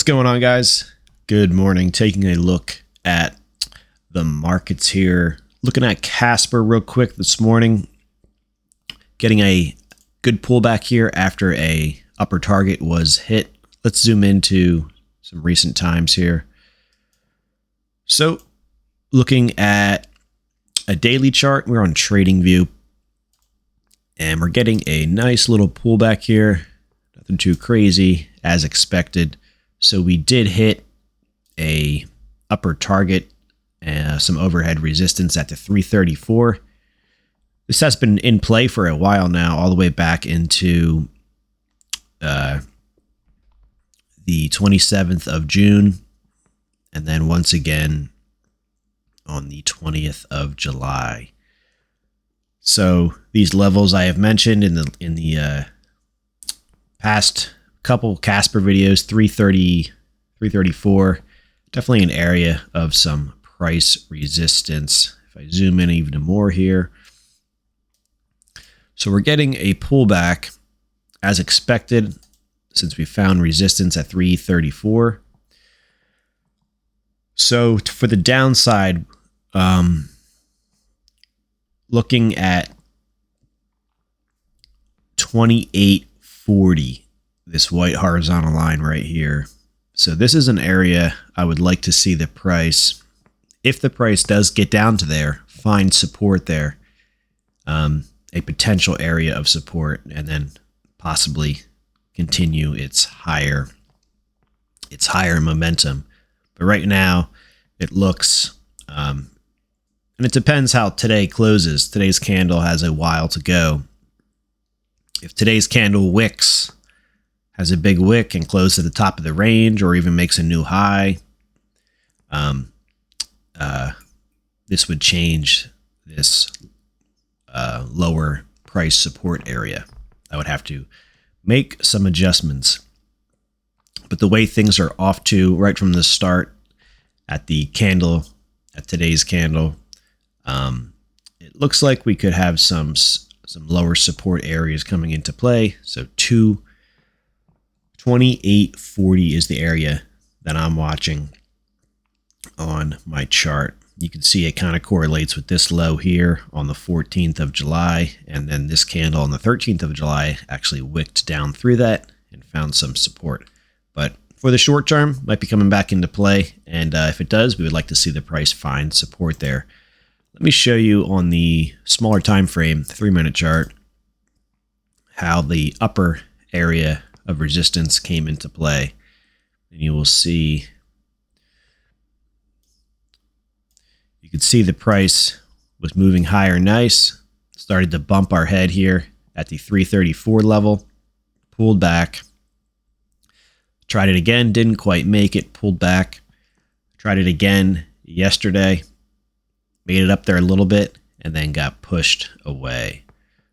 going on, guys? Good morning. Taking a look at the markets here. Looking at Casper real quick this morning. Getting a good pullback here after a upper target was hit. Let's zoom into some recent times here. So looking at a daily chart, we're on TradingView. And we're getting a nice little pullback here. Nothing too crazy as expected. So we did hit a upper target, some overhead resistance at the 334. This has been in play for a while now, all the way back into the 27th of June, and then once again on the 20th of July. So these levels I have mentioned in the past couple Casper videos, 330, 334, definitely an area of some price resistance. If I zoom in even more here. So we're getting a pullback as expected since we found resistance at 334. So for the downside, looking at 2840, this white horizontal line right here. So this is an area I would like to see the price, if the price does get down to there, find support there, a potential area of support, and then possibly continue its higher momentum. But right now it looks, and it depends how today closes. Today's candle has a while to go. If today's candle wicks, has a big wick and closes at the top of the range, or even makes a new high, this would change this lower price support area. I would have to make some adjustments. But the way things are off to right from the start at the candle, at today's candle, it looks like we could have some lower support areas coming into play. So 2840 is the area that I'm watching on my chart. You can see it kind of correlates with this low here on the 14th of July, and then this candle on the 13th of July actually wicked down through that and found some support. But for the short term, might be coming back into play, and if it does, we would like to see the price find support there. Let me show you on the smaller time frame, 3-minute chart, how the upper area of resistance came into play. And you will see, you can see the price was moving higher nice, started to bump our head here at the 334 level, pulled back, tried it again, didn't quite make it, pulled back, tried it again yesterday, made it up there a little bit, and then got pushed away.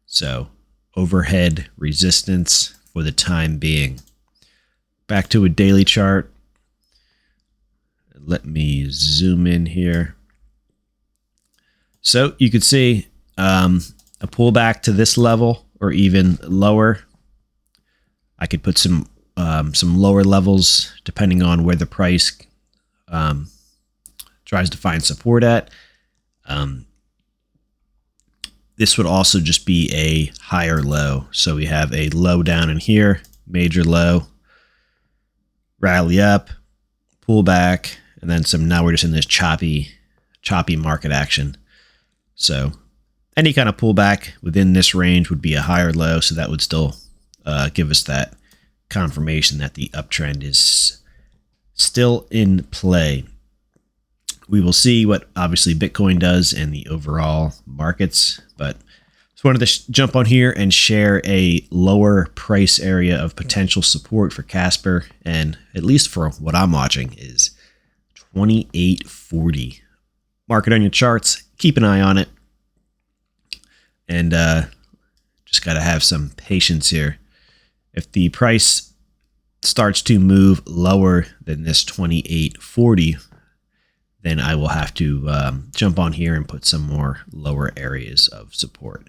So overhead resistance for the time being. Back to a daily chart. Let me zoom in here. So you could see a pullback to this level or even lower. I could put some lower levels depending on where the price tries to find support at. This would also just be a higher low. So we have a low down in here, major low, rally up, pull back, and then now we're just in this choppy market action. So any kind of pullback within this range would be a higher low. So that would still give us that confirmation that the uptrend is still in play. We will see what obviously Bitcoin does in the overall markets, but just wanted to jump on here and share a lower price area of potential support for Casper, and at least for what I'm watching is 2840. Mark it on your charts, keep an eye on it, and just got to have some patience here. If the price starts to move lower than this 2840, then I will have to jump on here and put some more lower areas of support.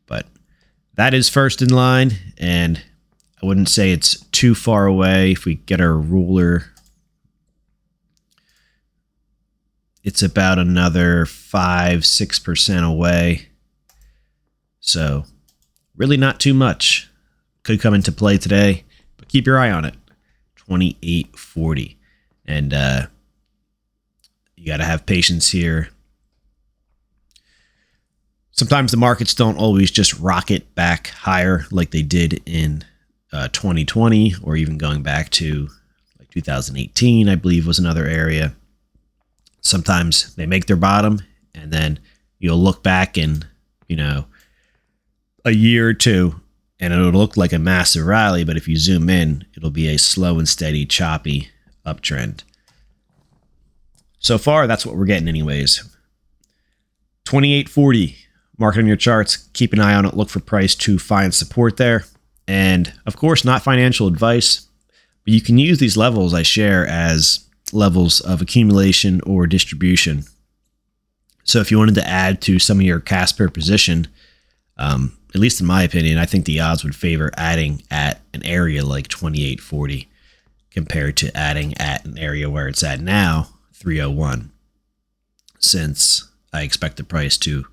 But that is first in line, and I wouldn't say it's too far away. If we get our ruler it's about another 5-6% away. So really not too much. Could come into play today, but keep your eye on it. 28.40. And you got to have patience here. Sometimes the markets don't always just rocket back higher like they did in 2020, or even going back to like 2018, I believe was another area. Sometimes they make their bottom and then you'll look back in, a year or two and it'll look like a massive rally. But if you zoom in, it'll be a slow and steady, choppy uptrend. So far, that's what we're getting anyways. 28.40. Mark it on your charts. Keep an eye on it. Look for price to find support there. And of course, not financial advice, but you can use these levels I share as levels of accumulation or distribution. So if you wanted to add to some of your Casper position, at least in my opinion, I think the odds would favor adding at an area like 28.40 compared to adding at an area where it's at now, 301, since I expect the price to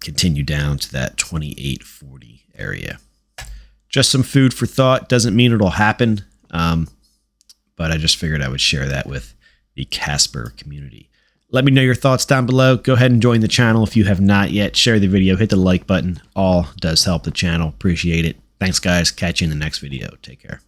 continue down to that 28.40 area. Just some food for thought. Doesn't mean it'll happen, but I just figured I would share that with the Casper community. Let me know your thoughts down below. Go ahead and join the channel if you have not yet. Share the video. Hit the like button. All does help the channel. Appreciate it. Thanks, guys. Catch you in the next video. Take care.